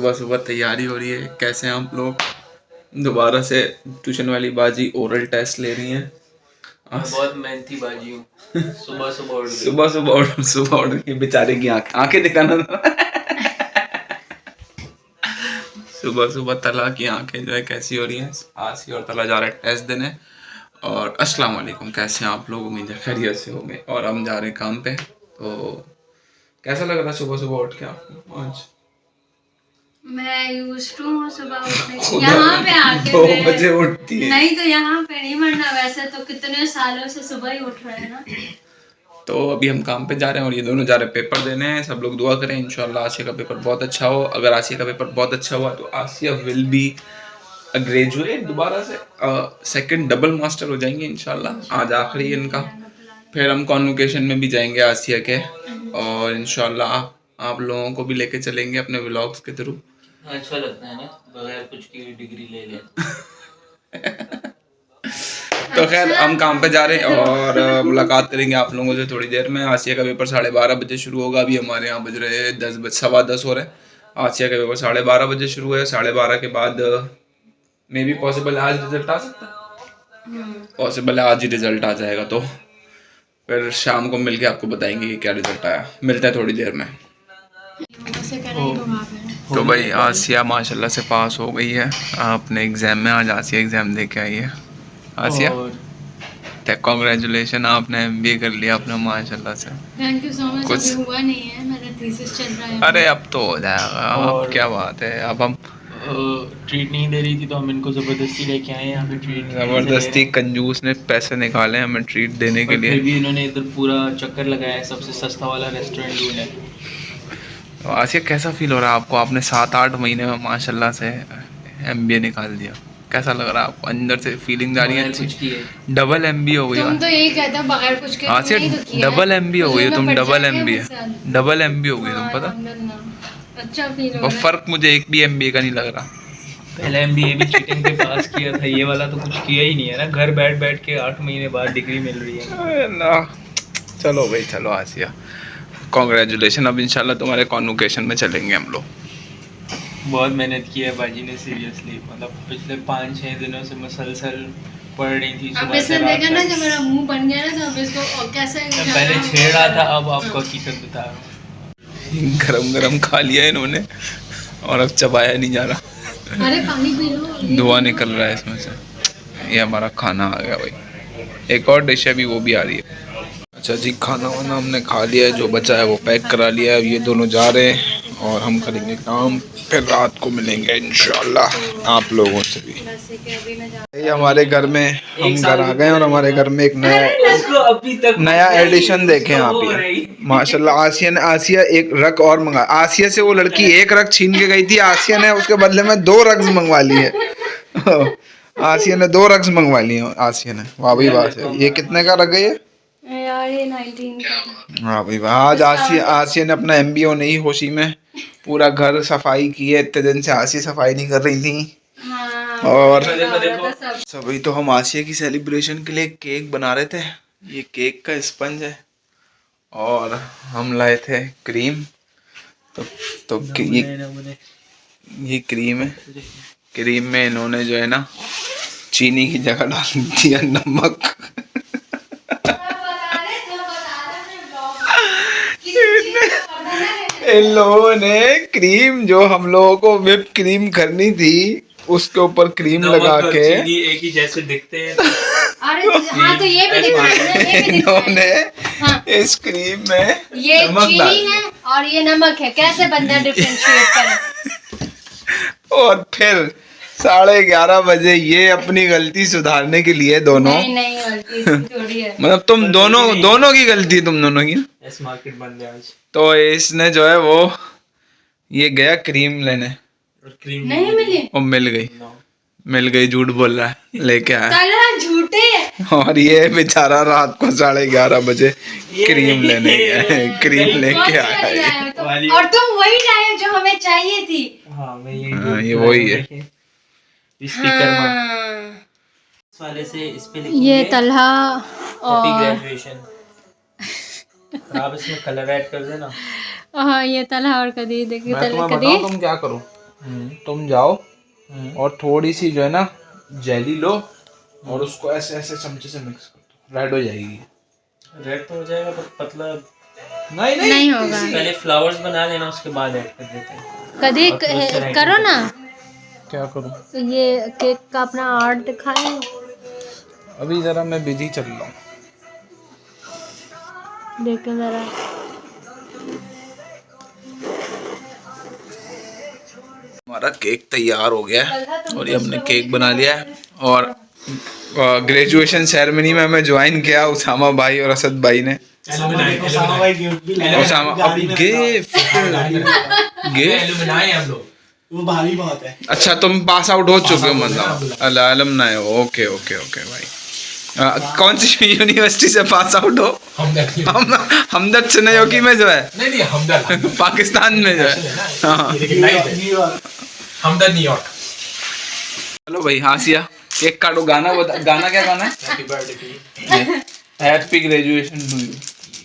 सुबह सुबह तैयारी हो रही है। कैसे हैं आप लोग? दोबारा से ट्यूशन वाली बाजी ओरल टेस्ट ले रही हैं। बहुत मेहनती बाजी हूँ। सुबह सुबह उठ गई। सुबह उठ गई बेचारे की आंखें दिखाना था। सुबह सुबह तला की आंखें जो है कैसी हो रही हैं। आसी और तला जा रहे हैं टेस्ट देने। और अस्सलाम वालेकुम, कैसे हैं आप लोग? उम्मीद है खैरियत से होंगे। और हम जा रहे हैं काम पे। तो कैसा लग रहा है सुबह सुबह उठ के आपको आज? मैं यूज्ड टू हूँ सुबह उठने। यहाँ पे आके 2 बजे उठती है। नहीं तो यहाँ पे नहीं, वरना वैसे तो कितने सालों से सुबह ही उठ रहे हैं ना। तो अभी हम काम पे जा रहे हैं और ये दोनों जा रहे हैं पेपर देने हैं। सब लोग दुआ करें इंशाल्लाह आसिया का पेपर बहुत अच्छा हो। अगर आसिया का पेपर बहुत अच्छा हुआ तो आसिया विल बी अ ग्रेजुएट, दोबारा से सेकंड डबल मास्टर हो जाएंगे इंशाल्लाह। आज आखिरी है इनका। फिर हम कॉन्वोकेशन में भी जाएंगे आसिया के, और इंशाल्लाह आप लोगों को भी लेके चलेंगे अपने व्लॉग्स के थ्रू। अच्छा लगता है ना बगैर कुछ की डिग्री ले ले। तो खैर हम काम पे जा रहे हैं और मुलाकात करेंगे आप लोगों से थोड़ी देर में। आसिया का पेपर 12:30 बजे शुरू होगा। अभी हमारे यहाँ बज रहे हैं 10:15 हो रहे हैं। आसिया का पेपर 12:30 बजे शुरू है। 12:30 के बाद मे बी पॉसिबल आज रिजल्ट आ सकता है। पॉसिबल है आज ही रिजल्ट आ जाएगा। तो फिर शाम को मिलके आपको बताएंगे कि क्या रिजल्ट आया। मिलते हैं थोड़ी देर में। तो भाई आसिया माशाल्लाह से पास हो गई है अपने एग्ज़ाम में। आज आसिया एग्ज़ाम दे के आई है। आसिया कांग्रेचुलेशन, आपने MBA कर लिया अपना माशाल्लाह से। Thank you so much. अभी हुआ नहीं है, मेरा थीसिस चल रहा है। अरे अब तो हो जाएगा। अब क्या बात है। अब हम ट्रीट नहीं दे रही थी तो हम इनको ज़बरदस्ती लेके आए यहाँ पे। ट्रीट ज़बरदस्ती कंजूस ने पैसे निकाले हमें ट्रीट देने के लिए। फिर भी इन्होंने इधर पूरा चक्कर लगाया, सबसे सस्ता वाला रेस्टोरेंट ढूंढा। तो आसिया कैसा फील हो रहा है आपको? आपने 7-8 महीने में माशाल्लाह से MBA निकाल दिया। कैसा लग रहा है आपको? अंदर से फीलिंग जा रही है अच्छी? डबल MBA हो गई। तुम तो यही कहते हो बगैर कुछ के। आसिया डबल MBA हो गई तुम। डबल MBA हो गई तुम, पता? अच्छा फील हो रहा है। फर्क मुझे एक भी MBA का नहीं लग रहा। पहला MBA भी चीटिंग पे पास किया था, ये वाला तो कुछ किया ही नहीं है ना। घर बैठ बैठ के 8 महीने बाद डिग्री मिल रही है ना। चलो भाई चलो आसिया, कॉन्ग्रेचुलेशन। अब इंशाल्लाह तुम्हारे कॉन्वोकेशन में चलेंगे हम लोग। बहुत मेहनत की है बाजी ने सीरियसली। मतलब पिछले 5-6 दिनों से मुसलसल पढ़ रही थी। अब इसने देखा ना जब मेरा मुंह बन गया ना, तो अब इसको कैसे पहले छेड़ रहा था, अब आपको हकीकत बता रहा हूँ। गरम गरम खा लिया इन्होंने और अब चबाया नहीं जा रहा। अरे पानी पी लो। धुआं निकल रहा है इसमें से। ये हमारा खाना आ गया भाई। एक और डिश है भी, वो भी आ रही है। अच्छा जी, खाना वाना हमने खा लिया है। जो बचा है वो पैक करा लिया है। अब ये दोनों जा रहे हैं और हम करेंगे काम। फिर रात को मिलेंगे इंशाल्लाह आप लोगों से भी। ये हमारे घर में हम घर आ गए और हमारे घर में एक नया एडिशन देखें आप ये माशाल्लाह। आसिया एक रग और मंगा। आसिया से वो लड़की एक रग छीन के गई थी। आसिया ने उसके बदले में 2 रग्स मंगवा ली है। आसिया ने 2 रग्स मंगवा ली है। आसिया ने वाह भाई वाह। ये कितने का रग है ये? यार ये 19 का। हाँ भाई आज आसिया ने अपना MBA नहीं होशी में पूरा घर सफाई की है। इतने दिन से आसिया सफाई नहीं कर रही थी। हाँ, और सभी तो हम आसिया की सेलिब्रेशन के लिए केक बना रहे थे। ये केक का स्पंज है और हम लाए थे क्रीम। तो ये क्रीम है। क्रीम में इन्होंने जो है ना चीनी की जगह डाल दिया नमक। इन लोगों ने क्रीम, जो हम लोगों को व्हिप क्रीम करनी थी, उसके ऊपर क्रीम लगा के एक ही जैसे दिखते हैं। अरे हाँ, तो ये भी दिखाया इन्होंने इस क्रीम में ये चीनी है और ये नमक है। कैसे बंदा डिफरेंशिएट करे? और फिर 11:30 बजे ये अपनी गलती सुधारने के लिए दोनों नहीं गलती थोड़ी है। मतलब तुम दोनों की गलती, तुम दोनों की। मार्केट बंद है आज। तो इसने जो है वो ये गया क्रीम लेने और क्रीम नहीं मिली। और मिल गई। झूठ बोल रहा है। लेके आया झूठे। और ये बेचारा रात को 11:30 बजे क्रीम लेने गया है। क्रीम लेके आया। और तुम वही लाए जो हमें चाहिए थी। हाँ ये वही है। इस वाले से इस पे लिखेंगे ये तलहा हैप्पी ग्रेजुएशन। आप इसमें कलर ऐड कर देना। हाँ ये तलहा और कदी देखिए। मैं तुम्हें बताऊं तुम क्या करो? तुम जाओ और थोड़ी सी जो है ना जेली लो और उसको ऐसे ऐसे चमचे से मिक्स कर दो, रेड हो जाएगी। रेड तो हो जाएगा पर पतला नहीं नहीं होगा। पहले फ्लावर्स बना लेना उसके बाद ऐड कर देते हैं। कभी और फिर उससे writing करो ना, क्या करूं? ये केक का अपना आर्ट दिखाएं। अभी जरा मैं बिजी चल रहा हूँ। देखें जरा। हमारा केक तैयार हो गया है और ये हमने केक बना लिया है। और ग्रेजुएशन सेरेमनी में हमें ज्वाइन किया उसामा भाई और असद भाई ने। उसामा गिफ्ट हम लोग वो भारी बहुत है। अच्छा तुम पास आउट हो चुके हो मतलब अलमनाई हो। ओके ओके ओके भाई। कौन सी यूनिवर्सिटी से पास आउट हो? हमदर्द चेन्नई में जो है, नहीं हमदर्द पाकिस्तान में जो है। हाँ हमदर्द न्यूयॉर्क। चलो भाई हासिया केक काटो। गाना बता, गाना क्या गाना है? Happy birthday to you. Happy graduation to you.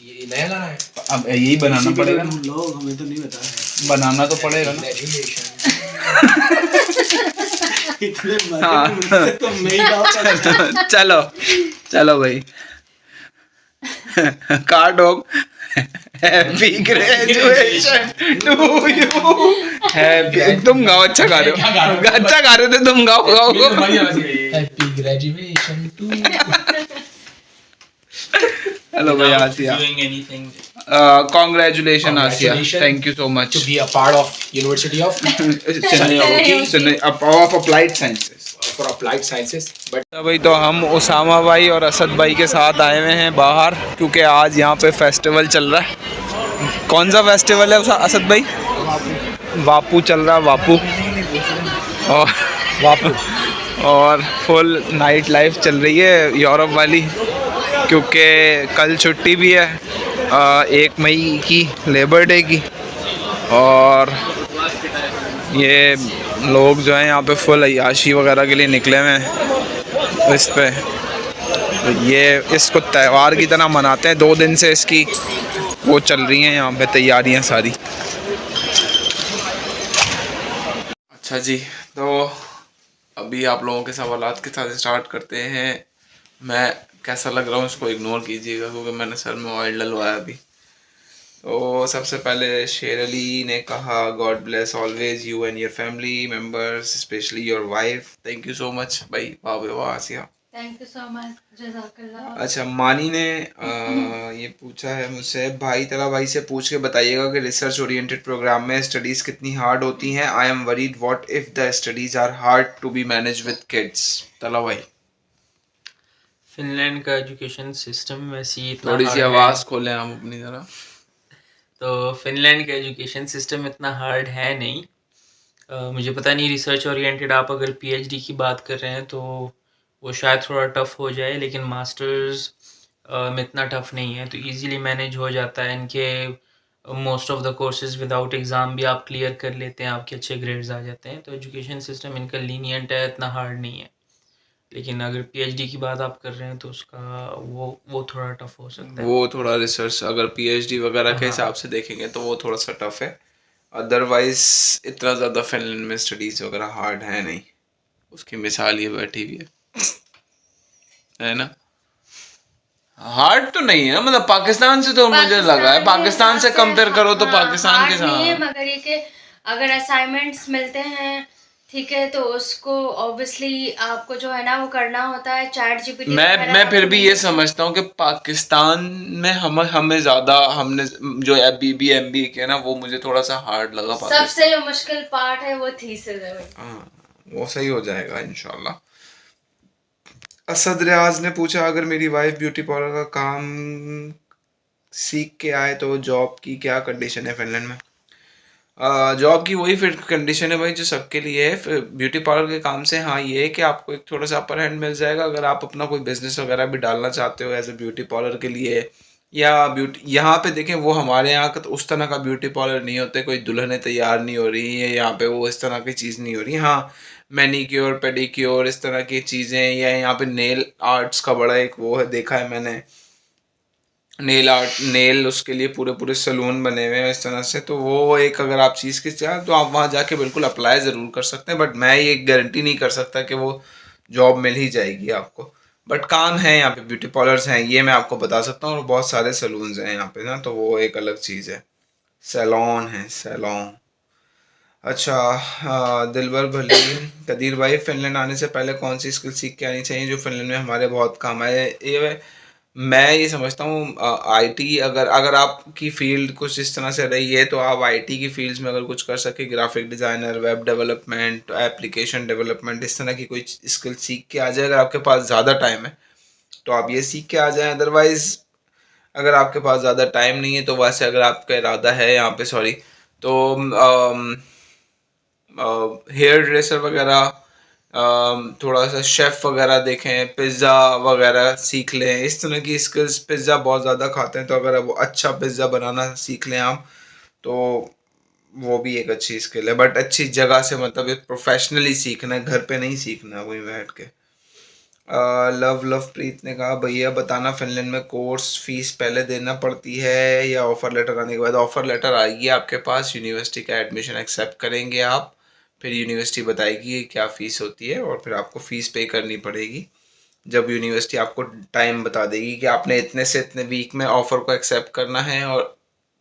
ये नया गाना है। अब यही बनाना पड़ेगा ना? लोग हमें तो नहीं बता बनाना तो पड़ेगा ना। इतने हाँ। तो मैं ही गाऊं। चलो चलो भाई काटो। Happy graduation to you. Happy तुम गाओ, अच्छा गा रहे हो, अच्छा गा रहे थे तुम। गाओ गाओ हैप्पी ग्रेजुएशन टू हेलो भाई Asiya. doing anything Congratulations Asiya, thank you so much to be a part of University of Chennai of applied sciences for applied sciences but भाई। तो हम उसामा भाई और असद भाई के साथ आए हुए हैं बाहर, क्योंकि आज यहाँ पे फेस्टिवल चल रहा है। कौन सा फेस्टिवल है असद भाई? वापू चल रहा है, वापू। और वापू और फुल नाइट लाइफ चल रही है यूरोप वाली, क्योंकि कल छुट्टी भी है 1 मई की, लेबर डे की। और ये लोग जो हैं यहाँ पे फुल अय्याशी वगैरह के लिए निकले हुए हैं इस पे। तो ये इसको त्यौहार की तरह मनाते हैं। 2 दिन से इसकी वो चल रही हैं यहाँ पे तैयारियाँ सारी। अच्छा जी, तो अभी आप लोगों के सवालात के साथ स्टार्ट करते हैं। मैं कैसा लग रहा हूँ उसको इग्नोर कीजिएगा, क्योंकि मैंने सर में ऑयल डलवाया अभी। तो सबसे पहले शेर अली ने कहा God bless always you and your family members, specially your wife. Thank you so much भाई। वाह वाह आसिया, थैंक यू सो मच, जज़ाकल्लाह। अच्छा मानी ने ये पूछा है मुझसे, भाई तला भाई से पूछ के बताइएगा कि रिसर्च ओरिएंटेड प्रोग्राम में स्टडीज़ कितनी हार्ड होती हैं। I am worried what if the studies are hard to be manage with kids. तला भाई फिनलैंड का एजुकेशन सिस्टम वैसे ही इतना थोड़ी सी hard है। आवाज़ खोलें हम अपनी ज़रा। तो फिनलैंड का एजुकेशन सिस्टम इतना हार्ड है नहीं। मुझे पता नहीं, रिसर्च ओरिएंटेड आप अगर पीएचडी की बात कर रहे हैं तो वो शायद थोड़ा टफ़ हो जाए, लेकिन मास्टर्स में इतना टफ़ नहीं है, तो इजीली मैनेज हो जाता है। इनके most of the courses without exam भी आप क्लियर कर लेते हैं, आपके अच्छे ग्रेड्स आ जाते हैं। तो एजुकेशन सिस्टम इनका लीनियंट है, इतना हार्ड नहीं है। लेकिन अगर पीएचडी की बात आप कर रहे हैं तो उसका वो थोड़ा टफ हो सकता है। वो थोड़ा रिसर्च अगर पीएचडी वगैरह के हिसाब से देखेंगे तो वो थोड़ा सा टफ है। अदरवाइज इतना ज़्यादा फिनलैंड में स्टडीज़ वगैरह हार्ड है नहीं। उसकी मिसाल ये बैठी हुई है ना। हार्ड तो नहीं है, मतलब पाकिस्तान से तो मुझे लगा है, पाकिस्तान से कंपेयर करो तो पाकिस्तान के साथ। मगर ये कि अगर असाइनमेंट्स मिलते हैं, ठीक है, तो उसको ऑब्वियसली आपको जो है ना वो करना होता है। चैट जीपीटी मैं फिर भी ये समझता हूँ कि पाकिस्तान में हमें ज़्यादा, हमने जो बीबी एमबी के ना वो मुझे थोड़ा सा हार्ड लगा। सबसे जो मुश्किल पार्ट है वो थीसिस है। हाँ वो सही हो जाएगा इंशाल्लाह। असद रियाज ने पूछा अगर मेरी वाइफ ब्यूटी पार्लर का काम सीख के आए तो जॉब की क्या कंडीशन है फिनलैंड में? जॉब की वही फिर कंडीशन है भाई जो सबके लिए है ब्यूटी पार्लर के काम से। हाँ ये है कि आपको एक थोड़ा सा अपर हैंड मिल जाएगा अगर आप अपना कोई बिजनेस वगैरह भी डालना चाहते हो एज ए ब्यूटी पार्लर के लिए। या ब्यूटी यहाँ पे देखें, वो हमारे यहाँ का तो उस तरह का ब्यूटी पार्लर नहीं होते, कोई दुल्हनें तैयार नहीं हो रही है यहाँ पे, वो इस तरह की चीज़ नहीं हो रही। हाँ मैनीक्योर पेडिक्योर इस तरह की चीज़ें, या यहाँ पे नेल आर्ट्स का बड़ा एक वो है, देखा है मैंने। नेल आर्ट, नेल उसके लिए पूरे पूरे सैलून बने हुए हैं इस तरह से। तो वो एक अगर आप चीज़ की चाहें तो आप वहाँ जाके बिल्कुल अप्लाई ज़रूर कर सकते हैं, बट मैं ये गारंटी नहीं कर सकता कि वो जॉब मिल ही जाएगी आपको। बट काम है यहाँ पे, ब्यूटी पार्लर्स हैं ये मैं आपको बता सकता हूँ, और बहुत सारे सैलून्स हैं यहाँ पे ना, तो वो एक अलग चीज़ है। सैलॉन है, सैलॉन। अच्छा, दिलबर भली, कदीर भाई, फिनलैंड आने से पहले कौन सी स्किल सीख के आनी चाहिए जो फिनलैंड में हमारे बहुत काम आए? ये मैं ये समझता हूँ आईटी, अगर अगर आपकी फील्ड कुछ इस तरह से रही है तो आप आईटी की फील्ड्स में अगर कुछ कर सके, graphic designer, web development, application development, इस तरह की कोई स्किल सीख के आ जाए, अगर आपके पास ज़्यादा टाइम है तो आप ये सीख के आ जाएं। अदरवाइज़ अगर आपके पास ज़्यादा टाइम नहीं है तो वैसे अगर आपका इरादा है यहाँ पे, सॉरी, तो हेयर ड्रेसर वगैरह, थोड़ा सा शेफ़ वगैरह देखें, पिज़्ज़ा वगैरह सीख लें, इस तरह की स्किल्स। पिज़्ज़ा बहुत ज़्यादा खाते हैं तो अगर वो अच्छा पिज़्ज़ा बनाना सीख लें आप तो वो भी एक अच्छी स्किल है, बट अच्छी जगह से, मतलब एक प्रोफेशनली सीखना है, घर पे नहीं सीखना है वहीं बैठ के। लवप्रीत ने कहा भैया बताना फिनलैंड में कोर्स फीस पहले देना पड़ती है या ऑफ़र लेटर आने के बाद? ऑफ़र लेटर आएगी आपके पास, यूनिवर्सिटी का एडमिशन एक्सेप्ट करेंगे आप, फिर यूनिवर्सिटी बताएगी क्या फ़ीस होती है और फिर आपको फ़ीस पे करनी पड़ेगी। जब यूनिवर्सिटी आपको टाइम बता देगी कि आपने इतने से इतने वीक में ऑफ़र को एक्सेप्ट करना है और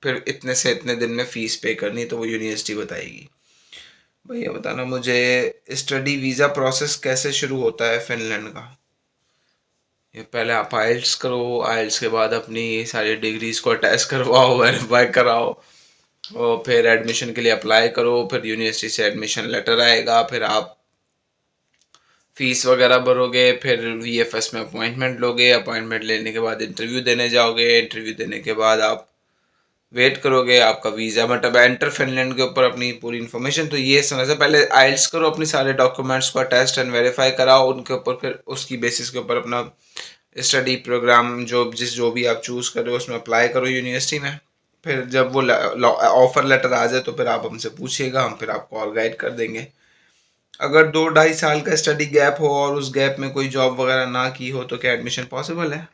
फिर इतने से इतने दिन में फ़ीस पे करनी, तो वो यूनिवर्सिटी बताएगी। भैया बताना मुझे स्टडी वीज़ा प्रोसेस कैसे शुरू होता है फिनलैंड का? ये पहले आप आइल्स करो, आइल्स के बाद अपनी सारी डिग्रीज़ को अटैच करवाओ, वेरीफाई कराओ, और फिर एडमिशन के लिए अप्लाई करो, फिर यूनिवर्सिटी से एडमिशन लेटर आएगा, फिर आप फीस वगैरह भरोगे, फिर वीएफएस में अपॉइंटमेंट लोगे, अपॉइंटमेंट लेने के बाद इंटरव्यू देने जाओगे, इंटरव्यू देने के बाद आप वेट करोगे आपका वीज़ा, मतलब एंटर फिनलैंड के ऊपर अपनी पूरी इन्फॉर्मेशन। तो ये समझ से पहले आइल्स करो, अपने सारे डॉक्यूमेंट्स को अटैच एंड वेरीफाई कराओ, उनके ऊपर फिर उसकी बेसिस के ऊपर अपना स्टडी प्रोग्राम जो भी आप चूज़ कर रहे हो उसमें अप्लाई करो यूनिवर्सिटी में। फिर जब वो ऑफ़र लेटर आ जाए तो फिर आप हमसे पूछिएगा, हम फिर आपको और गाइड कर देंगे। अगर 2-2.5 साल का स्टडी गैप हो और उस गैप में कोई जॉब वगैरह ना की हो तो क्या एडमिशन पॉसिबल है?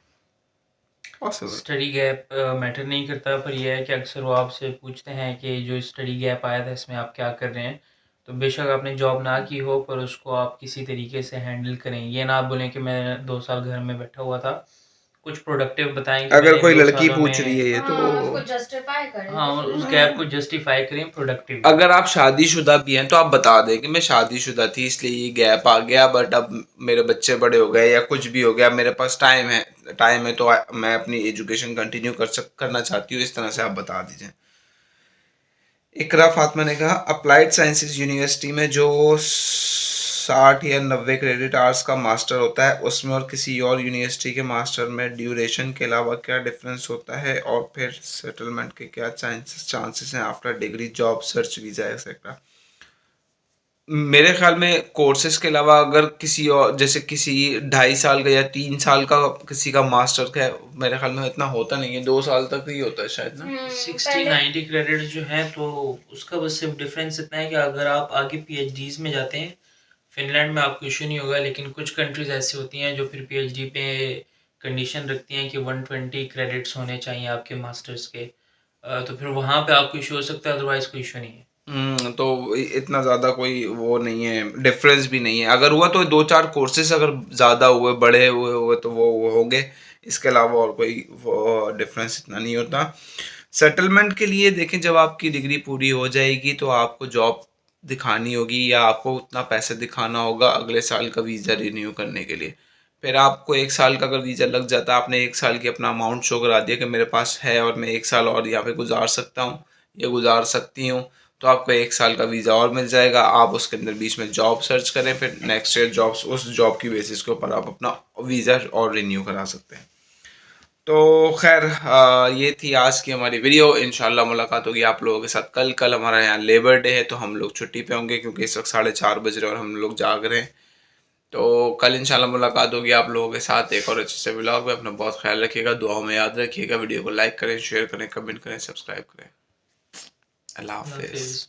पॉसिबल। स्टडी गैप मैटर नहीं करता, पर यह है कि अक्सर वो आपसे पूछते हैं कि जो स्टडी गैप आया था इसमें आप क्या कर रहे हैं। तो बेशक आपने जॉब ना की हो पर उसको आप किसी तरीके से हैंडल करें। ये ना आप बोलें कि मैं 2 साल घर में बैठा हुआ था। कुछ प्रोडक्टिव बताएं कि अगर मैंने कोई 2 लड़की सालों पूछ रही है में, ये तो हाँ, उसको जस्टिफाई करें। हाँ, और उस गैप को जस्टिफाई करें प्रोडक्टिव। अगर आप शादीशुदा भी हैं तो आप बता दें कि मैं शादीशुदा थी इसलिए ये गैप आ गया, बट अब मेरे बच्चे बड़े हो गए या कुछ भी हो गया, मेरे पास टाइम है तो मैं अपनी एजुकेशन कंटिन्यू करना चाहती हूँ, इस तरह से आप बता दीजिए। इकरा फातिमा ने कहा अप्लाइड साइंसेज यूनिवर्सिटी में जो 60 या 90 क्रेडिट आवर्स का मास्टर होता है उसमें और किसी और यूनिवर्सिटी के मास्टर में ड्यूरेशन के अलावा क्या डिफरेंस होता है, और फिर सेटलमेंट के क्या चांसेस हैं after degree, job search, visa etcetera? मेरे ख्याल में कोर्सेज के अलावा अगर किसी और, जैसे किसी 2.5 साल का या 3 साल का किसी का मास्टर का, मेरे ख्याल में इतना होता नहीं है, 2 साल तक ही होता है शायद ना। 60-90 क्रेडिट जो हैं तो उसका बस सिर्फ डिफरेंस इतना है कि अगर आप आगे पीएचडीज में जाते हैं फिनलैंड में आपको इशू नहीं होगा, लेकिन कुछ कंट्रीज ऐसी होती हैं जो फिर पीएचडी पे कंडीशन रखती हैं कि 120 क्रेडिट्स होने चाहिए आपके मास्टर्स के। तो फिर वहाँ पे आपको इशू हो सकता है, अदरवाइज कोई इशू नहीं है। तो इतना ज़्यादा कोई वो नहीं है, डिफरेंस भी नहीं है। अगर हुआ तो 2-4 कोर्सेज अगर ज़्यादा हुए, बड़े हुए तो वो होंगे, इसके अलावा और कोई डिफरेंस इतना नहीं होता। सेटलमेंट के लिए देखें, जब आपकी डिग्री पूरी हो जाएगी तो आपको जॉब दिखानी होगी या आपको उतना पैसे दिखाना होगा अगले साल का वीज़ा रिन्यू करने के लिए। फिर आपको 1 साल का अगर वीज़ा लग जाता है, आपने 1 साल की अपना अमाउंट शो करा दिया कि मेरे पास है और मैं 1 साल और यहाँ पे गुजार सकता हूँ या गुजार सकती हूँ, तो आपको 1 साल का वीज़ा और मिल जाएगा। आप उसके अंदर बीच में जॉब सर्च करें, फिर नेक्स्ट ईयर उस जॉब की बेसिस के ऊपर आप अपना वीज़ा और रिन्यू करा सकते हैं। तो खैर ये थी आज की हमारी वीडियो। इंशाल्लाह मुलाकात होगी आप लोगों के साथ कल हमारा यहाँ लेबर डे है तो हम लोग छुट्टी पे होंगे क्योंकि इस वक्त 4:30 बज रहे हैं और हम लोग जाग रहे हैं। तो कल इंशाल्लाह मुलाकात होगी आप लोगों के साथ एक और अच्छे से व्लॉग में। अपना बहुत ख्याल रखिएगा, दुआओं में याद रखिएगा, वीडियो को लाइक करें, शेयर करें, कमेंट करें, सब्सक्राइब करें। अल्लाह हाफिज़।